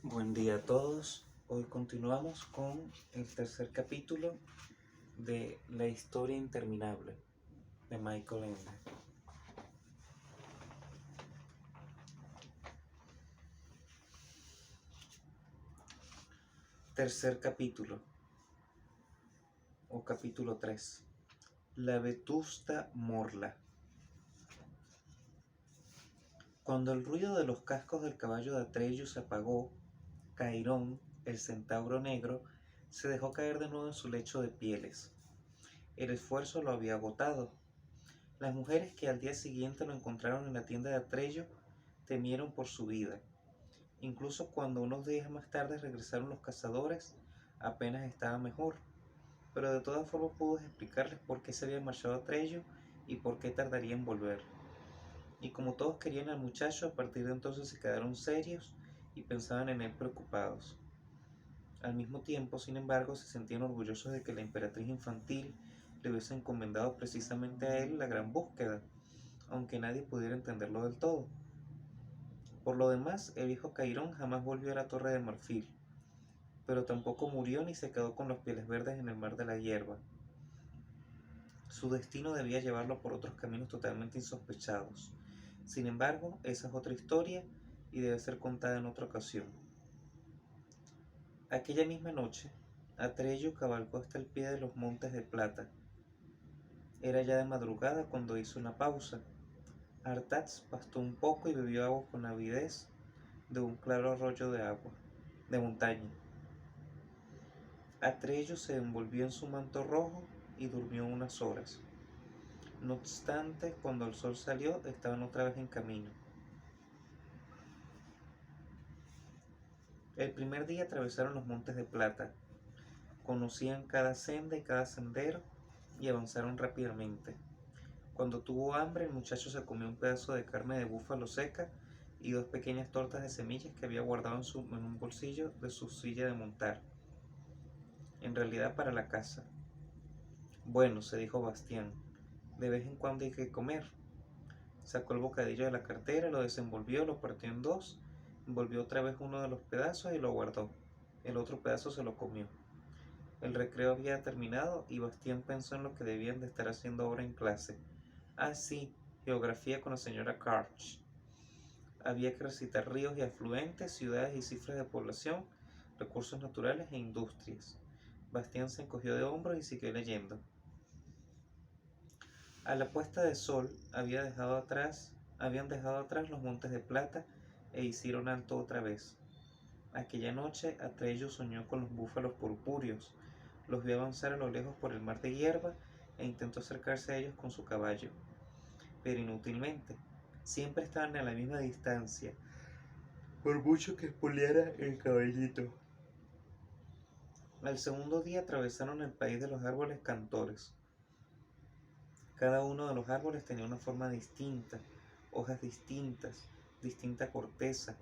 Buen día a todos. Hoy continuamos con el tercer capítulo de La historia interminable de Michael Ende. Tercer capítulo o capítulo 3. La vetusta morla. Cuando el ruido de los cascos del caballo de Atreyu se apagó, Cairón, el centauro negro, se dejó caer de nuevo en su lecho de pieles. El esfuerzo lo había agotado. Las mujeres que al día siguiente lo encontraron en la tienda de Atreyu temieron por su vida. Incluso cuando unos días más tarde regresaron los cazadores, apenas estaba mejor, pero de todas formas pudo explicarles por qué se había marchado Atreyu y por qué tardaría en volver. Y como todos querían al muchacho, a partir de entonces se quedaron serios y pensaban en él preocupados. Al mismo tiempo, sin embargo, se sentían orgullosos de que la emperatriz infantil le hubiese encomendado precisamente a él la gran búsqueda, aunque nadie pudiera entenderlo del todo. Por lo demás, el viejo Cairón jamás volvió a la Torre de Marfil, pero tampoco murió ni se quedó con los pieles verdes en el mar de la hierba. Su destino debía llevarlo por otros caminos totalmente insospechados. Sin embargo, esa es otra historia y debe ser contada en otra ocasión. Aquella misma noche, Atreyu cabalgó hasta el pie de los Montes de Plata. Era ya de madrugada cuando hizo una pausa. Artax pastó un poco y bebió agua con avidez de un claro arroyo de montaña. Atreyu se envolvió en su manto rojo y durmió unas horas. No obstante, cuando el sol salió, estaban otra vez en camino. El primer día atravesaron los Montes de Plata, conocían cada senda y cada sendero y avanzaron rápidamente. Cuando tuvo hambre, el muchacho se comió un pedazo de carne de búfalo seca y dos pequeñas tortas de semillas que había guardado en un bolsillo de su silla de montar, en realidad para la caza. Bueno, se dijo Bastián, de vez en cuando hay que comer. Sacó el bocadillo de la cartera, lo desenvolvió, lo partió en dos, envolvió otra vez uno de los pedazos y lo guardó. El otro pedazo se lo comió. El recreo había terminado y Bastián pensó en lo que debían de estar haciendo ahora en clase. Ah, sí, geografía con la señora Karch. Había que recitar ríos y afluentes, ciudades y cifras de población, recursos naturales e industrias. Bastián se encogió de hombros y siguió leyendo. A la puesta de sol habían dejado atrás los Montes de Plata e hicieron alto otra vez. Aquella noche Atreyu soñó con los búfalos purpúreos, los vio avanzar a lo lejos por el mar de hierba e intentó acercarse a ellos con su caballo, pero inútilmente. Siempre estaban a la misma distancia, por mucho que espoleara el caballito. Al segundo día atravesaron el país de los árboles cantores. Cada uno de los árboles tenía una forma distinta, hojas distintas, distinta corteza,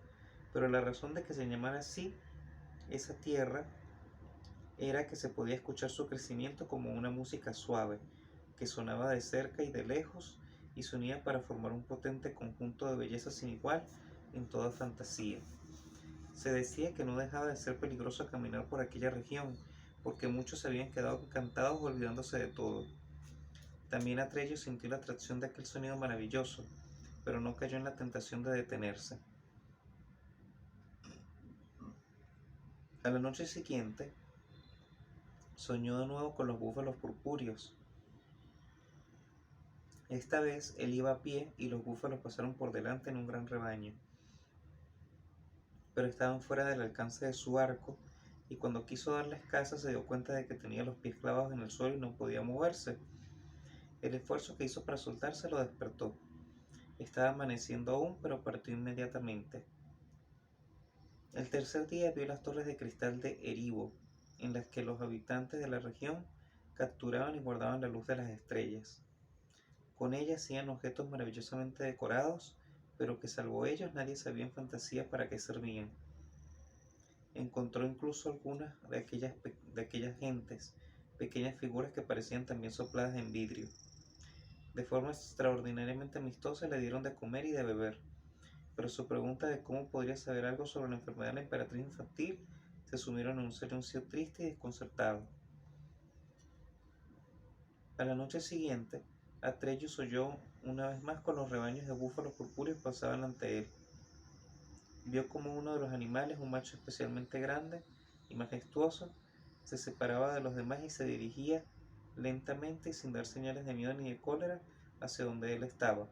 pero la razón de que se llamara así esa tierra era que se podía escuchar su crecimiento como una música suave, que sonaba de cerca y de lejos y se unía para formar un potente conjunto de belleza sin igual en toda fantasía. Se decía que no dejaba de ser peligroso caminar por aquella región, porque muchos se habían quedado encantados olvidándose de todo. También Atreyu sintió la atracción de aquel sonido maravilloso, pero no cayó en la tentación de detenerse. A la noche siguiente, soñó de nuevo con los búfalos purpúreos. Esta vez él iba a pie y los búfalos pasaron por delante en un gran rebaño, pero estaban fuera del alcance de su arco y cuando quiso darles caza se dio cuenta de que tenía los pies clavados en el suelo y no podía moverse. El esfuerzo que hizo para soltarse lo despertó. Estaba amaneciendo aún, pero partió inmediatamente. El tercer día vio las torres de cristal de Erivo, en las que los habitantes de la región capturaban y guardaban la luz de las estrellas. Con ellas hacían objetos maravillosamente decorados, pero que salvo ellos nadie sabía en fantasía para qué servían. Encontró incluso algunas de aquellas gentes, pequeñas figuras que parecían también sopladas en vidrio. De forma extraordinariamente amistosa le dieron de comer y de beber, pero su pregunta de cómo podría saber algo sobre la enfermedad de la emperatriz infantil se sumieron en un silencio triste y desconcertado. A la noche siguiente, Atreyu oyó una vez más con los rebaños de búfalos purpúreos pasaban ante él. Vio como uno de los animales, un macho especialmente grande y majestuoso, se separaba de los demás y se dirigía lentamente y sin dar señales de miedo ni de cólera hacia donde él estaba.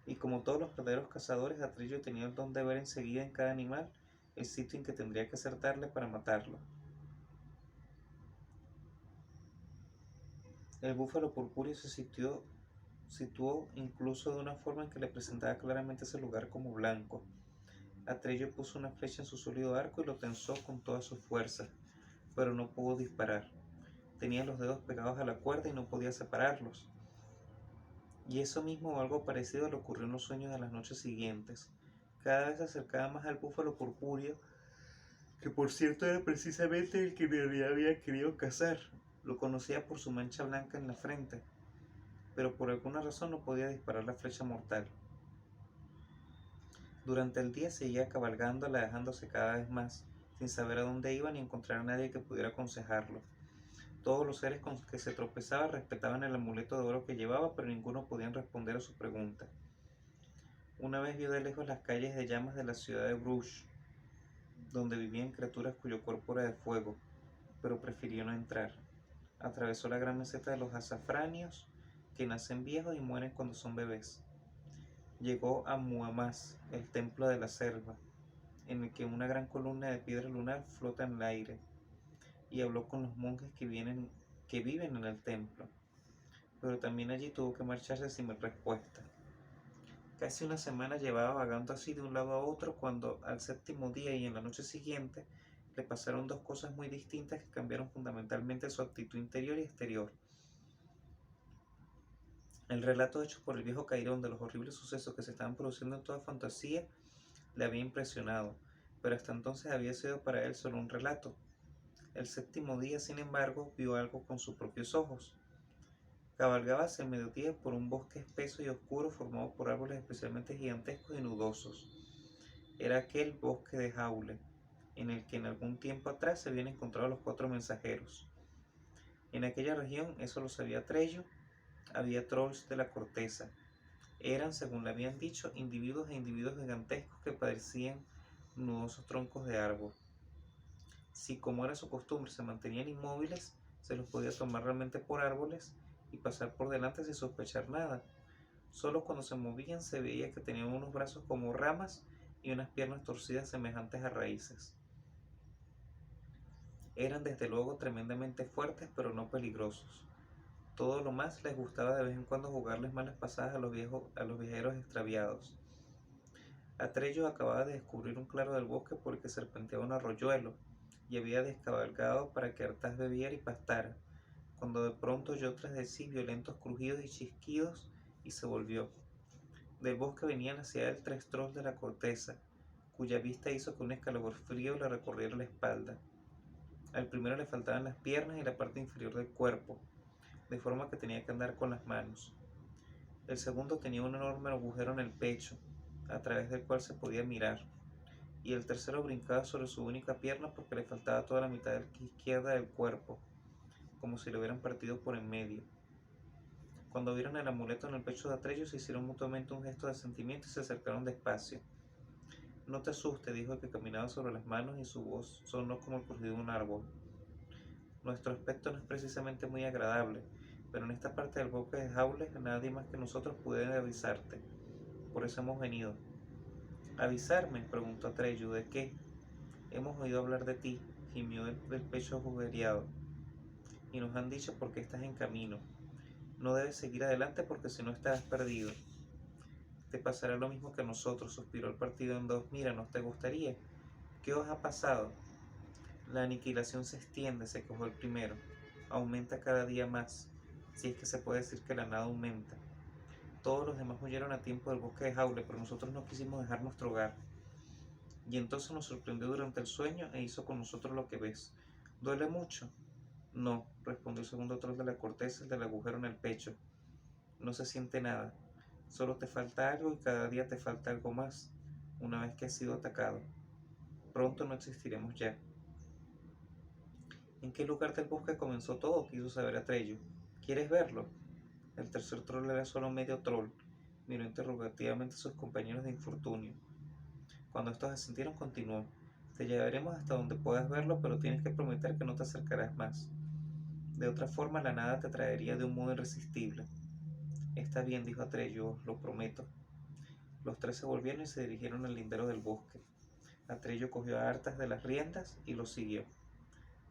Y como todos los verdaderos cazadores, Atreyu tenía el don de ver enseguida en cada animal el sitio en que tendría que acertarle para matarlo. El búfalo purpúreo se situó incluso de una forma en que le presentaba claramente ese lugar como blanco. Atreyu puso una flecha en su sólido arco y lo tensó con toda su fuerza, pero no pudo disparar. Tenía los dedos pegados a la cuerda y no podía separarlos. Y eso mismo o algo parecido le ocurrió en los sueños de las noches siguientes. Cada vez se acercaba más al búfalo purpúreo, que por cierto era precisamente el que en realidad había querido cazar. Lo conocía por su mancha blanca en la frente, pero por alguna razón no podía disparar la flecha mortal. Durante el día seguía cabalgándola, alejándose cada vez más, sin saber a dónde iba ni encontrar a nadie que pudiera aconsejarlo. Todos los seres con los que se tropezaba respetaban el amuleto de oro que llevaba, pero ninguno podía responder a su pregunta. Una vez vio de lejos las calles de llamas de la ciudad de Bruges, donde vivían criaturas cuyo cuerpo era de fuego, pero prefirió no entrar. Atravesó la gran meseta de los azafranios, que nacen viejos y mueren cuando son bebés. Llegó a Muhammad, el templo de la selva, en el que una gran columna de piedra lunar flota en el aire, y habló con los monjes que viven en el templo, pero también allí tuvo que marcharse sin respuesta. Casi una semana llevaba vagando así de un lado a otro cuando al séptimo día y en la noche siguiente le pasaron dos cosas muy distintas que cambiaron fundamentalmente su actitud interior y exterior. El relato hecho por el viejo Cairón de los horribles sucesos que se estaban produciendo en toda fantasía le había impresionado, pero hasta entonces había sido para él solo un relato. El séptimo día, sin embargo, vio algo con sus propios ojos. Cabalgaba hacia el mediodía por un bosque espeso y oscuro formado por árboles especialmente gigantescos y nudosos. Era aquel bosque de Jaule, en el que en algún tiempo atrás se habían encontrado los 4 mensajeros. En aquella región, eso lo sabía Atreyu, había trolls de la corteza. Eran, según le habían dicho, individuos gigantescos que parecían nudosos troncos de árbol. Si, como era su costumbre, se mantenían inmóviles, se los podía tomar realmente por árboles y pasar por delante sin sospechar nada. Solo cuando se movían se veía que tenían unos brazos como ramas y unas piernas torcidas semejantes a raíces. Eran desde luego tremendamente fuertes, pero no peligrosos. Todo lo más les gustaba de vez en cuando jugarles malas pasadas a los viajeros extraviados. Atreyu acababa de descubrir un claro del bosque por el que serpenteaba un arroyuelo, y había descabalgado para que hartaz bebiera y pastara, cuando de pronto oyó tras de sí violentos crujidos y chisquidos, y se volvió. Del bosque venían hacia él 3 trolls de la corteza, cuya vista hizo que un escalofrío le recorriera la espalda. Al primero le faltaban las piernas y la parte inferior del cuerpo, de forma que tenía que andar con las manos. El segundo tenía un enorme agujero en el pecho, a través del cual se podía mirar, y el tercero brincaba sobre su única pierna porque le faltaba toda la mitad izquierda del cuerpo, como si lo hubieran partido por en medio. Cuando vieron el amuleto en el pecho de Atreyu, se hicieron mutuamente un gesto de sentimiento y se acercaron despacio. No te asustes, dijo el que caminaba sobre las manos, y su voz sonó como el crujido de un árbol. Nuestro aspecto no es precisamente muy agradable, pero en esta parte del bosque de Jaule nadie más que nosotros puede avisarte. Por eso hemos venido. ¿Avisarme?, preguntó Atreyu. ¿De qué? Hemos oído hablar de ti, gimió el pecho agujereado, y nos han dicho por qué estás en camino. No debes seguir adelante porque si no estarás perdido. Te pasará lo mismo que a nosotros, suspiró el partido en dos. Mira, ¿no te gustaría? ¿Qué os ha pasado? La aniquilación se extiende, se quejó el primero. Aumenta cada día más, si es que se puede decir que la nada aumenta. Todos los demás huyeron a tiempo del bosque de Jaule, pero nosotros no quisimos dejar nuestro hogar. Y entonces nos sorprendió durante el sueño e hizo con nosotros lo que ves. ¿Duele mucho? No, respondió el segundo troll de la corteza, el del agujero en el pecho. No se siente nada. Solo te falta algo y cada día te falta algo más. una vez que ha sido atacado. Pronto no existiremos ya. ¿En qué lugar del bosque comenzó todo?, quiso saber Atreyu. ¿Quieres verlo? El tercer troll era solo medio troll. Miró interrogativamente a sus compañeros de infortunio. Cuando estos asintieron, continuó. Te llevaremos hasta donde puedas verlo, pero tienes que prometer que no te acercarás más. De otra forma, la nada te atraería de un modo irresistible. Está bien, dijo Atreyu, os lo prometo. Los tres se volvieron y se dirigieron al lindero del bosque. Atreyu cogió a Artas de las riendas y lo siguió.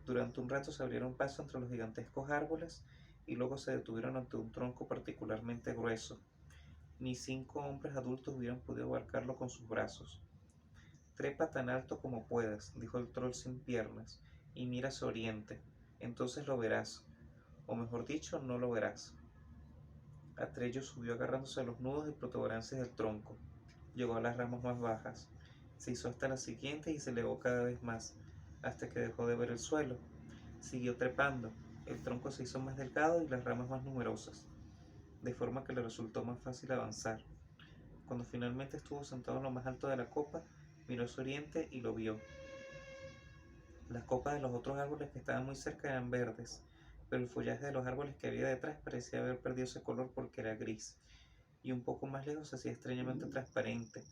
Durante un rato se abrieron paso entre los gigantescos árboles y luego se detuvieron ante un tronco particularmente grueso. Ni 5 hombres adultos hubieran podido abarcarlo con sus brazos. Trepa tan alto como puedas, dijo el troll sin piernas, y mira hacia oriente. Entonces lo verás, o mejor dicho, no lo verás. Atreyu subió agarrándose a los nudos y protuberancias del tronco. Llegó a las ramas más bajas. Se hizo hasta las siguientes y se elevó cada vez más, hasta que dejó de ver el suelo. Siguió trepando. El tronco se hizo más delgado y las ramas más numerosas, de forma que le resultó más fácil avanzar. Cuando finalmente estuvo sentado en lo más alto de la copa, miró hacia oriente y lo vio. Las copas de los otros árboles que estaban muy cerca eran verdes, pero el follaje de los árboles que había detrás parecía haber perdido ese color porque era gris, y un poco más lejos se hacía extrañamente transparente,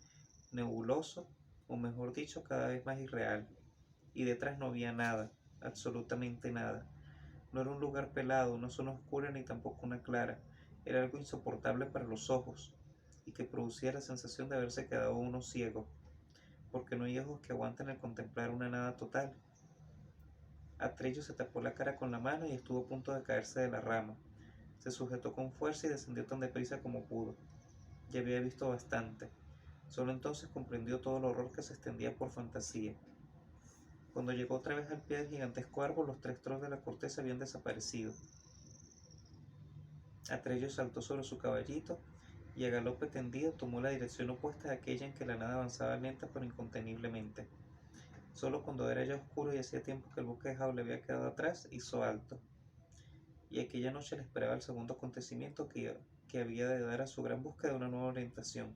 nebuloso, o mejor dicho, cada vez más irreal. Y detrás no había nada, absolutamente nada. No era un lugar pelado, una zona oscura ni tampoco una clara. Era algo insoportable para los ojos, y que producía la sensación de haberse quedado uno ciego, porque no hay ojos que aguanten el contemplar una nada total. Atreyu se tapó la cara con la mano y estuvo a punto de caerse de la rama. Se sujetó con fuerza y descendió tan deprisa como pudo. Ya había visto bastante. Solo entonces comprendió todo el horror que se extendía por fantasía. Cuando llegó otra vez al pie del gigantesco árbol, los 3 trolls de la corteza habían desaparecido. Atreyu saltó sobre su caballito y a galope tendido tomó la dirección opuesta a aquella en que la nada avanzaba lenta pero inconteniblemente. Solo cuando era ya oscuro y hacía tiempo que el bosque dejado le había quedado atrás, hizo alto. Y aquella noche le esperaba el segundo acontecimiento que había de dar a su gran búsqueda una nueva orientación.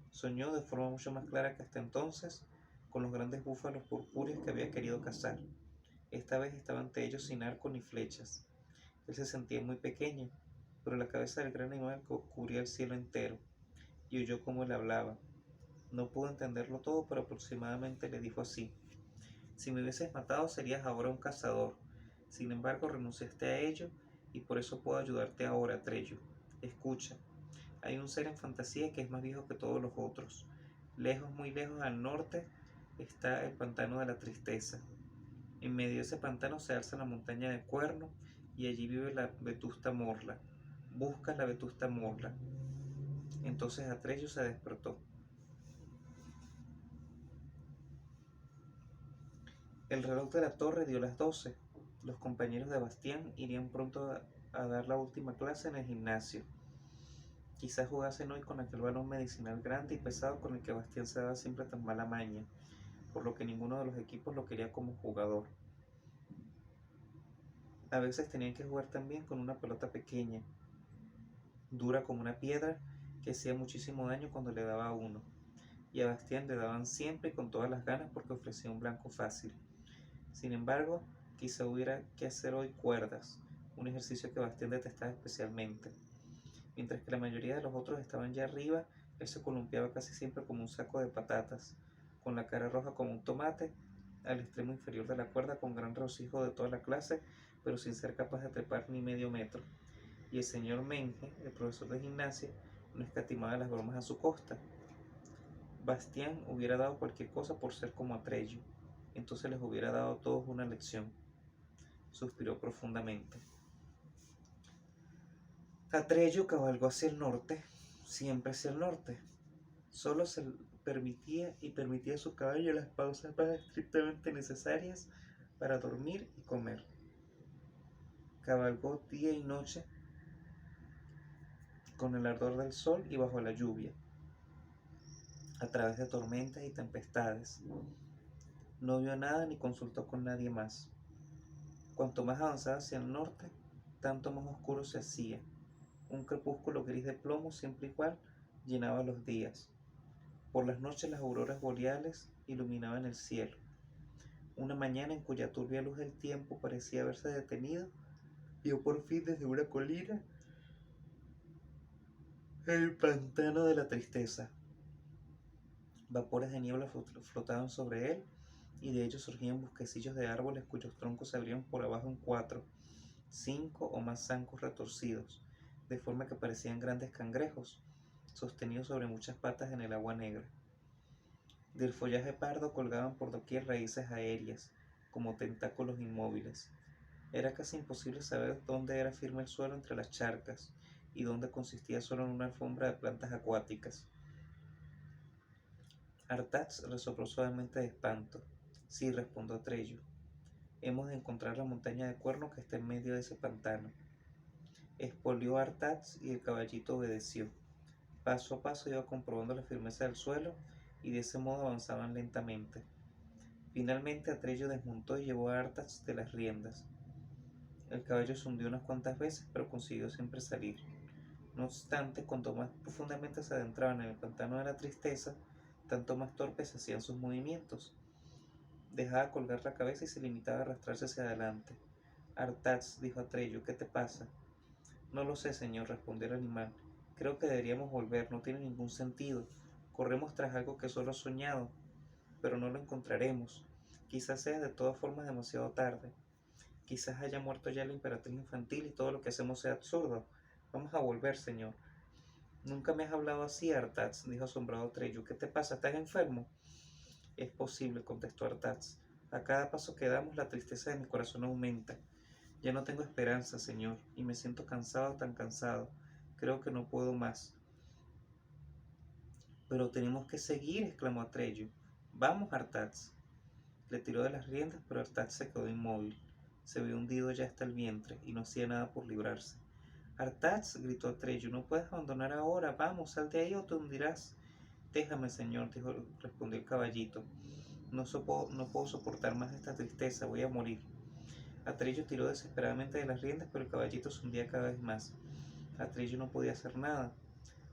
Soñó de forma mucho más clara que hasta entonces con los grandes búfalos purpúreos que había querido cazar. Esta vez estaba ante ellos sin arco ni flechas. Él se sentía muy pequeño, pero la cabeza del gran animal cubría el cielo entero, y oyó cómo él hablaba. No pudo entenderlo todo, pero aproximadamente le dijo así: si me hubieses matado serías ahora un cazador. Sin embargo, renunciaste a ello y por eso puedo ayudarte ahora, Atreyu. Escucha, hay un ser en fantasía que es más viejo que todos los otros. Lejos, muy lejos al norte, está el pantano de la tristeza. En medio de ese pantano se alza la montaña de Cuerno y allí vive la vetusta Morla. Busca la vetusta Morla. Entonces Atreyu se despertó. El reloj de la torre dio las 12. Los compañeros de Bastián irían pronto a dar la última clase en el gimnasio. Quizás jugasen hoy con aquel balón medicinal grande y pesado con el que Bastián se daba siempre tan mala maña, por lo que ninguno de los equipos lo quería como jugador. A veces tenían que jugar también con una pelota pequeña, dura como una piedra, que hacía muchísimo daño cuando le daba a uno, y a Bastián le daban siempre y con todas las ganas porque ofrecía un blanco fácil. Sin embargo, quizá hubiera que hacer hoy cuerdas, un ejercicio que Bastián detestaba especialmente. Mientras que la mayoría de los otros estaban ya arriba, él se columpiaba casi siempre como un saco de patatas, con la cara roja como un tomate, al extremo inferior de la cuerda con gran regocijo de toda la clase, pero sin ser capaz de trepar ni medio metro. Y el señor Menge, el profesor de gimnasia, no escatimaba las bromas a su costa. Bastián hubiera dado cualquier cosa por ser como Atreyu, entonces les hubiera dado a todos una lección. Suspiró profundamente. Atreyu cabalgó hacia el norte, siempre hacia el norte. Solo se permitía a su caballo las pausas más estrictamente necesarias para dormir y comer. Cabalgó día y noche con el ardor del sol y bajo la lluvia, a través de tormentas y tempestades. No vio nada ni consultó con nadie más. Cuanto más avanzaba hacia el norte, tanto más oscuro se hacía. Un crepúsculo gris de plomo siempre igual llenaba los días. Por las noches las auroras boreales iluminaban el cielo. Una mañana en cuya turbia luz el tiempo parecía haberse detenido, vio por fin desde una colina el pantano de la tristeza. Vapores de niebla flotaban sobre él, y de ellos surgían bosquecillos de árboles cuyos troncos se abrían por abajo en 4, 5 o más zancos retorcidos, de forma que parecían grandes cangrejos, sostenidos sobre muchas patas en el agua negra. Del follaje pardo colgaban por doquier raíces aéreas, como tentáculos inmóviles. Era casi imposible saber dónde era firme el suelo entre las charcas, y dónde consistía solo en una alfombra de plantas acuáticas. Artax resopló suavemente de espanto. Sí, respondió Trello. Hemos de encontrar la montaña de cuerno que está en medio de ese pantano. Espolió a Artax y el caballito obedeció. Paso a paso iba comprobando la firmeza del suelo, y de ese modo avanzaban lentamente. Finalmente Atrello desmontó y llevó a Artax de las riendas. El caballo se hundió unas cuantas veces, pero consiguió siempre salir. No obstante, cuanto más profundamente se adentraban en el pantano de la tristeza, tanto más torpes se hacían sus movimientos. Dejaba colgar la cabeza y se limitaba a arrastrarse hacia adelante. Artax, dijo Atrello, ¿qué te pasa? No lo sé, señor, respondió el animal. Creo que deberíamos volver, no tiene ningún sentido. Corremos tras algo que solo he soñado, pero no lo encontraremos. Quizás sea de todas formas demasiado tarde. Quizás haya muerto ya la emperatriz infantil y todo lo que hacemos sea absurdo. Vamos a volver, señor. Nunca me has hablado así, Artax, dijo asombrado Trello. ¿Qué te pasa? ¿Estás enfermo? Es posible, contestó Artax. A cada paso que damos, la tristeza de mi corazón aumenta. Ya no tengo esperanza, señor, y me siento cansado, tan cansado. Creo que no puedo más. Pero tenemos que seguir, exclamó Atrello. Vamos, Artax. Le tiró de las riendas, pero Artax se quedó inmóvil. Se había hundido ya hasta el vientre y no hacía nada por librarse. Artax, gritó Atrello, no puedes abandonar ahora. Vamos, sal de ahí o te hundirás. Déjame, señor, respondió el caballito. No puedo soportar más esta tristeza, voy a morir. Atrello tiró desesperadamente de las riendas, pero el caballito se hundía cada vez más. Atrello no podía hacer nada.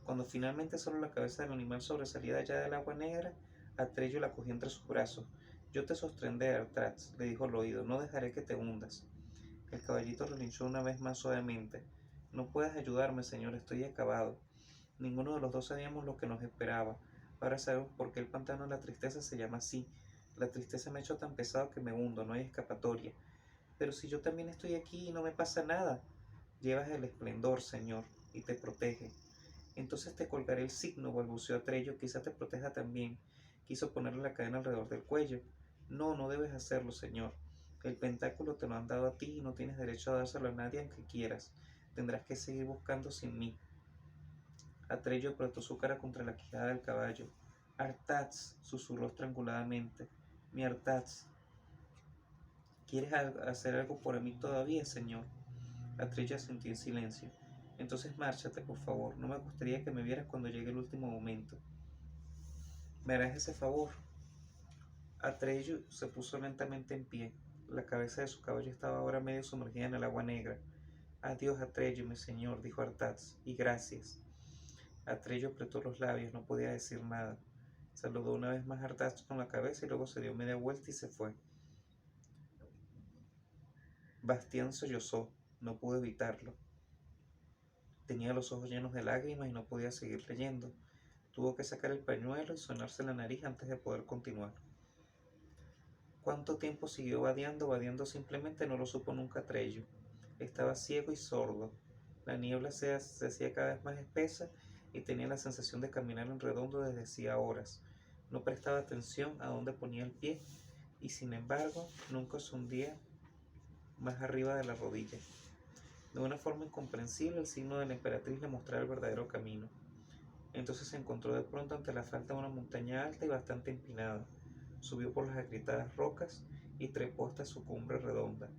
Cuando finalmente solo la cabeza del animal sobresalía de allá del agua negra, Atrello la cogió entre sus brazos. Yo te sostendré, Artax, le dijo al oído, no dejaré que te hundas. El caballito relinchó una vez más suavemente. No puedes ayudarme, señor, estoy acabado. Ninguno de los dos sabíamos lo que nos esperaba. Ahora sabemos por qué el pantano de la tristeza se llama así. La tristeza me ha hecho tan pesado que me hundo, no hay escapatoria. Pero si yo también estoy aquí y no me pasa nada. Llevas el esplendor, señor, y te protege. Entonces te colgaré el signo, balbuceó Atrello, quizá te proteja también. Quiso ponerle la cadena alrededor del cuello. No, no debes hacerlo, señor. El pentáculo te lo han dado a ti y no tienes derecho a dárselo a nadie aunque quieras. Tendrás que seguir buscando sin mí. Atrello apretó su cara contra la quijada del caballo. Artax, susurró estranguladamente. Mi Artax. ¿Quieres hacer algo por mí todavía, señor? Atrello asintió en silencio. Entonces márchate, por favor. No me gustaría que me vieras cuando llegue el último momento. ¿Me harás ese favor? Atrello se puso lentamente en pie. La cabeza de su caballo estaba ahora medio sumergida en el agua negra. Adiós, Atrello, mi señor, dijo Artax, y gracias. Atrello apretó los labios, no podía decir nada. Saludó una vez más a Artax con la cabeza y luego se dio media vuelta y se fue. Bastián sollozó, no pudo evitarlo. Tenía los ojos llenos de lágrimas y no podía seguir leyendo. Tuvo que sacar el pañuelo y sonarse la nariz antes de poder continuar. ¿Cuánto tiempo siguió vadeando? Vadeando simplemente no lo supo nunca Atrello. Estaba ciego y sordo. La niebla se hacía cada vez más espesa y tenía la sensación de caminar en redondo desde hacía horas. No prestaba atención a dónde ponía el pie y sin embargo nunca se hundía más arriba de la rodilla. De una forma incomprensible el signo de la emperatriz le mostraba el verdadero camino. Entonces se encontró de pronto ante la falda de una montaña alta y bastante empinada. Subió por las agrietadas rocas y trepó hasta su cumbre redonda.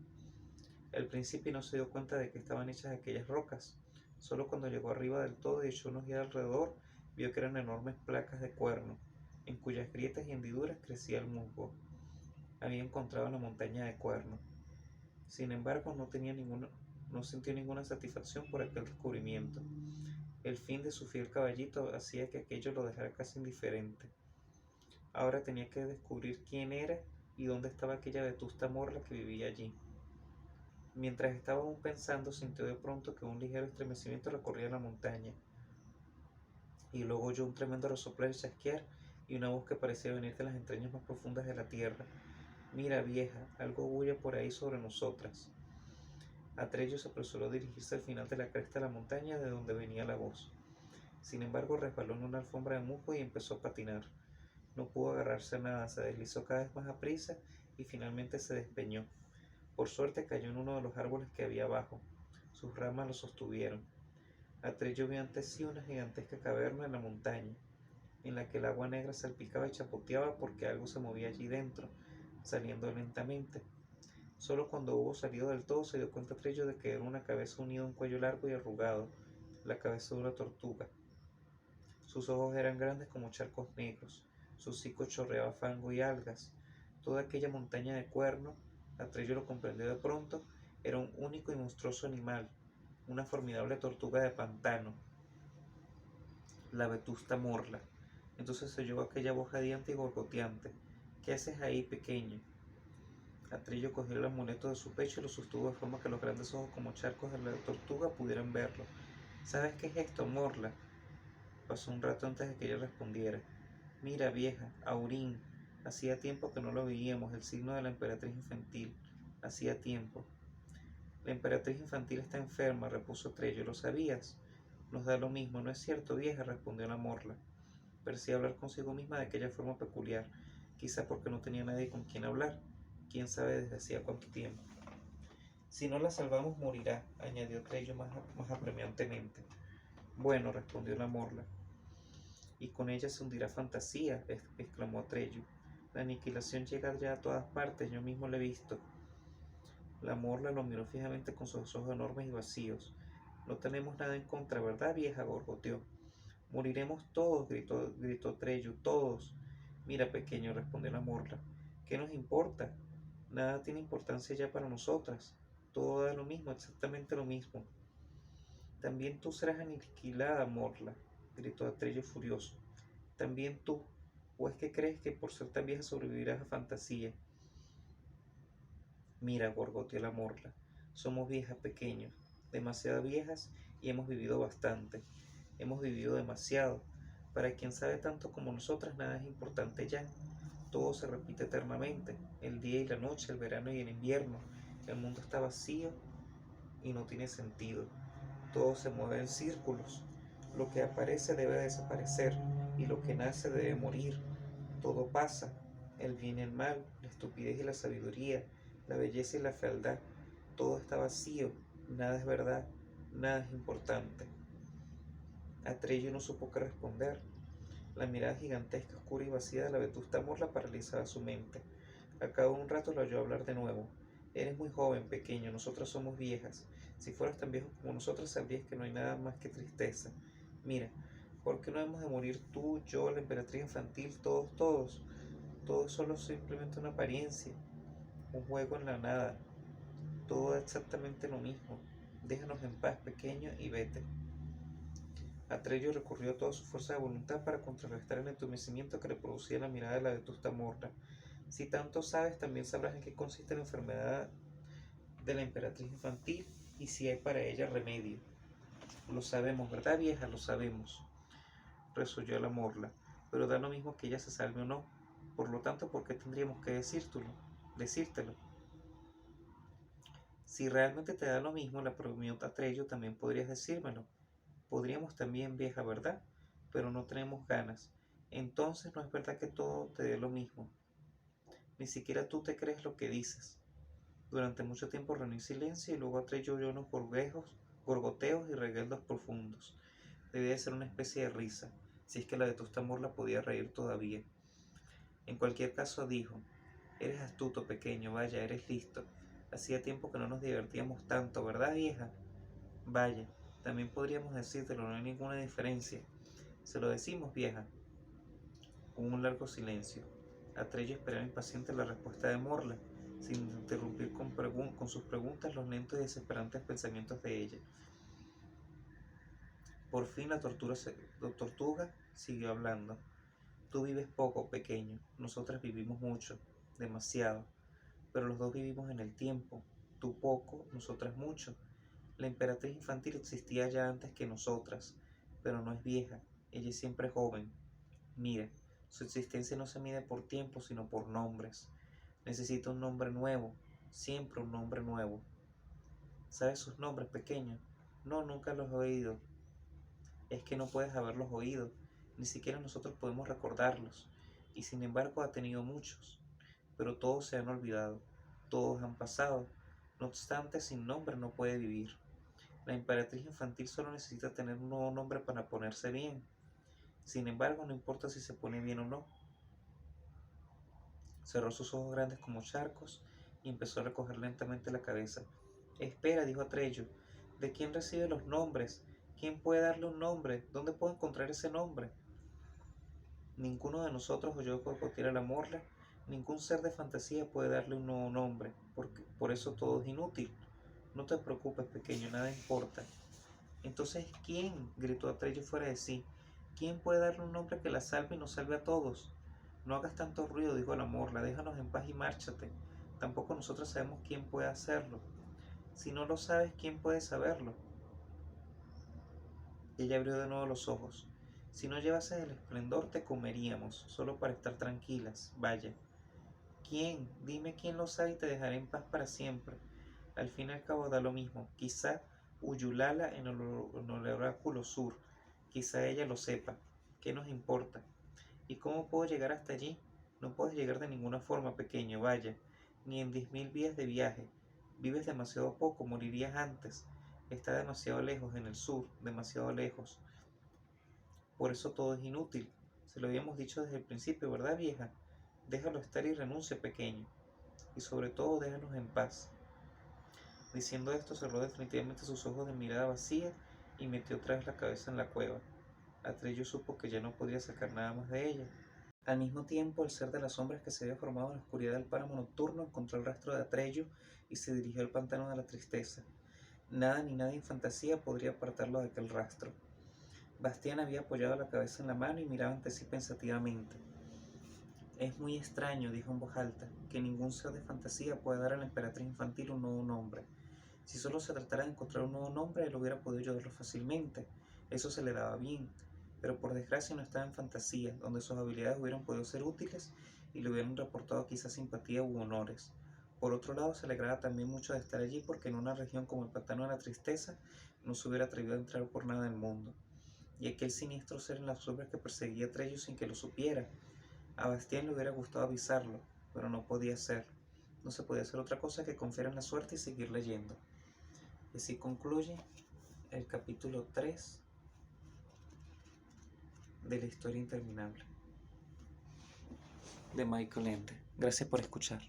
Al principio no se dio cuenta de que estaban hechas aquellas rocas. Solo cuando llegó arriba del todo y echó unos ojos alrededor, vio que eran enormes placas de cuerno, en cuyas grietas y hendiduras crecía el musgo. Había encontrado la montaña de cuerno. Sin embargo, no sintió ninguna satisfacción por aquel descubrimiento. El fin de su fiel caballito hacía que aquello lo dejara casi indiferente. Ahora tenía que descubrir quién era y dónde estaba aquella vetusta morla que vivía allí. Mientras estaba aún pensando, sintió de pronto que un ligero estremecimiento recorría la montaña, y luego oyó un tremendo resoplar y chasquear, y una voz que parecía venir de las entrañas más profundas de la tierra. Mira, vieja, algo bulle por ahí sobre nosotras. Atreyu se apresuró a dirigirse al final de la cresta de la montaña de donde venía la voz. Sin embargo, resbaló en una alfombra de musgo y empezó a patinar. No pudo agarrarse a nada, se deslizó cada vez más aprisa y finalmente se despeñó. Por suerte cayó en uno de los árboles que había abajo. Sus ramas lo sostuvieron. Atreyu vio ante sí una gigantesca caverna en la montaña, en la que el agua negra salpicaba y chapoteaba porque algo se movía allí dentro, saliendo lentamente. Solo cuando hubo salido del todo se dio cuenta Atreyu de que era una cabeza unida a un cuello largo y arrugado, la cabeza de una tortuga. Sus ojos eran grandes como charcos negros, su hocico chorreaba fango y algas. Toda aquella montaña de cuerno, Atreyu lo comprendió de pronto, era un único y monstruoso animal, una formidable tortuga de pantano, la vetusta morla. Entonces se oyó aquella voz radiante y gorgoteante. ¿Qué haces ahí, pequeño? Atreyu cogió el amuleto de su pecho y lo sostuvo de forma que los grandes ojos como charcos de la tortuga pudieran verlo. ¿Sabes qué es esto, morla? Pasó un rato antes de que ella respondiera. Mira, vieja, Aurín. Hacía tiempo que no lo veíamos, el signo de la emperatriz infantil. Hacía tiempo. La emperatriz infantil está enferma, repuso Atreyu. ¿Lo sabías? Nos da lo mismo, ¿no es cierto, vieja? Respondió la morla. Parecía hablar consigo misma de aquella forma peculiar, quizá porque no tenía nadie con quien hablar, quién sabe desde hacía cuánto tiempo. Si no la salvamos morirá, añadió Atreyu más apremiantemente. Bueno, respondió la morla. Y con ella se hundirá fantasía, exclamó Atreyu. La aniquilación llega ya a todas partes, yo mismo lo he visto. La morla lo miró fijamente con sus ojos enormes y vacíos. No tenemos nada en contra, ¿verdad, vieja? Gorgoteó. Moriremos todos, gritó Atreyu, todos. Mira, pequeño, respondió la morla. ¿Qué nos importa? Nada tiene importancia ya para nosotras. Todo da lo mismo, exactamente lo mismo. También tú serás aniquilada, morla, gritó Atreyu furioso. También tú. ¿O es que crees que por ser tan vieja sobrevivirás a fantasía? Mira, gorgoteó la morla. Somos viejas, pequeños, demasiado viejas y hemos vivido bastante. Hemos vivido demasiado. Para quien sabe tanto como nosotras, nada es importante ya. Todo se repite eternamente, el día y la noche, el verano y el invierno. El mundo está vacío y no tiene sentido. Todo se mueve en círculos. Lo que aparece debe desaparecer y lo que nace debe morir. Todo pasa, el bien y el mal, la estupidez y la sabiduría, la belleza y la fealdad. Todo está vacío, nada es verdad, nada es importante. Atreyu no supo qué responder. La mirada gigantesca, oscura y vacía de la vetusta morla paralizaba su mente. Al cabo de un rato la oyó hablar de nuevo. Eres muy joven, pequeño, nosotras somos viejas. Si fueras tan viejo como nosotras, sabrías que no hay nada más que tristeza. Mira, ¿por qué no hemos de morir tú, yo, la emperatriz infantil, todos, todos? Todo es solo simplemente una apariencia, un juego en la nada. Todo da exactamente lo mismo. Déjanos en paz, pequeño, y vete. Atreyu recurrió a toda su fuerza de voluntad para contrarrestar el entumecimiento que le producía la mirada de la vetusta morla. Si tanto sabes, también sabrás en qué consiste la enfermedad de la emperatriz infantil y si hay para ella remedio. Lo sabemos, ¿verdad, vieja? Lo sabemos, resolló la morla, pero da lo mismo que ella se salve o no. Por lo tanto, ¿por qué tendríamos que decírtelo? Si realmente te da lo mismo, la bromeó Atreyu, también podrías decírmelo. Podríamos también, vieja, ¿verdad? Pero no tenemos ganas. Entonces no es verdad que todo te dé lo mismo. Ni siquiera tú te crees lo que dices. Durante mucho tiempo reinó silencio y luego Atreyu oyó unos gorgoteos y reguerdos profundos. Debía de ser una especie de risa, si es que la vetusta morla podía reír todavía. En cualquier caso dijo, eres astuto, pequeño, vaya, eres listo. Hacía tiempo que no nos divertíamos tanto, ¿verdad, vieja? Vaya, también podríamos decírtelo, no hay ninguna diferencia. Se lo decimos, vieja. Hubo un largo silencio. Atreyu esperaba impaciente la respuesta de Morla, sin interrumpir con sus preguntas los lentos y desesperantes pensamientos de ella. Por fin la tortuga siguió hablando. Tú vives poco, pequeño, nosotras vivimos mucho, demasiado, pero los dos vivimos en el tiempo, tú poco, nosotras mucho. La emperatriz infantil existía ya antes que nosotras, pero no es vieja, ella es siempre joven. Mira, su existencia no se mide por tiempo, sino por nombres. Necesita un nombre nuevo, siempre un nombre nuevo. ¿Sabes sus nombres, pequeño? No, nunca los he oído. Es que no puedes haberlos oído, ni siquiera nosotros podemos recordarlos, y sin embargo ha tenido muchos, pero todos se han olvidado, todos han pasado, no obstante sin nombre no puede vivir. La emperatriz infantil solo necesita tener un nuevo nombre para ponerse bien, sin embargo no importa si se pone bien o no. Cerró sus ojos grandes como charcos y empezó a recoger lentamente la cabeza. Espera, dijo Atreyu, ¿de quién recibe los nombres? ¿Quién puede darle un nombre? ¿Dónde puedo encontrar ese nombre? Ninguno de nosotros oyó corcotear a la morla, ningún ser de fantasía puede darle un nuevo nombre, porque por eso todo es inútil. No te preocupes, pequeño, nada importa. Entonces, ¿quién? Gritó Atreyu fuera de sí. ¿Quién puede darle un nombre que la salve y nos salve a todos? No hagas tanto ruido, dijo la morla, déjanos en paz y márchate. Tampoco nosotros sabemos quién puede hacerlo. Si no lo sabes, ¿quién puede saberlo? Ella abrió de nuevo los ojos. Si no llevases el esplendor, te comeríamos, solo para estar tranquilas. Vaya. ¿Quién? Dime quién lo sabe y te dejaré en paz para siempre. Al fin y al cabo da lo mismo. Quizá Uyulala en el oráculo sur. Quizá ella lo sepa. ¿Qué nos importa? ¿Y cómo puedo llegar hasta allí? No puedes llegar de ninguna forma, pequeño, vaya. Ni en 10.000 días de viaje. Vives demasiado poco, morirías antes. Está demasiado lejos, en el sur, demasiado lejos. Por eso todo es inútil. Se lo habíamos dicho desde el principio, ¿verdad, vieja? Déjalo estar y renuncia, pequeño. Y sobre todo, déjanos en paz. Diciendo esto, cerró definitivamente sus ojos de mirada vacía y metió otra vez la cabeza en la cueva. Atreyu supo que ya no podía sacar nada más de ella. Al mismo tiempo, el ser de las sombras que se había formado en la oscuridad del páramo nocturno encontró el rastro de Atreyu y se dirigió al pantano de la tristeza. Nada ni nadie en fantasía podría apartarlo de aquel rastro. Bastián había apoyado la cabeza en la mano y miraba ante sí pensativamente. Es muy extraño, dijo en voz alta, que ningún ser de fantasía pueda dar a la emperatriz infantil un nuevo nombre. Si solo se tratara de encontrar un nuevo nombre, él hubiera podido ayudarlo fácilmente. Eso se le daba bien. Pero por desgracia no estaba en fantasía, donde sus habilidades hubieran podido ser útiles y le hubieran reportado quizás simpatía u honores. Por otro lado, se alegraba también mucho de estar allí porque en una región como el pantano de la tristeza no se hubiera atrevido a entrar por nada del mundo. Y aquel siniestro ser en las sombras que perseguía a Trello sin que lo supiera. A Bastián le hubiera gustado avisarlo, pero no podía ser. No se podía hacer otra cosa que confiar en la suerte y seguir leyendo. Y así concluye el capítulo 3 de la historia interminable de Michael Ende. Gracias por escuchar.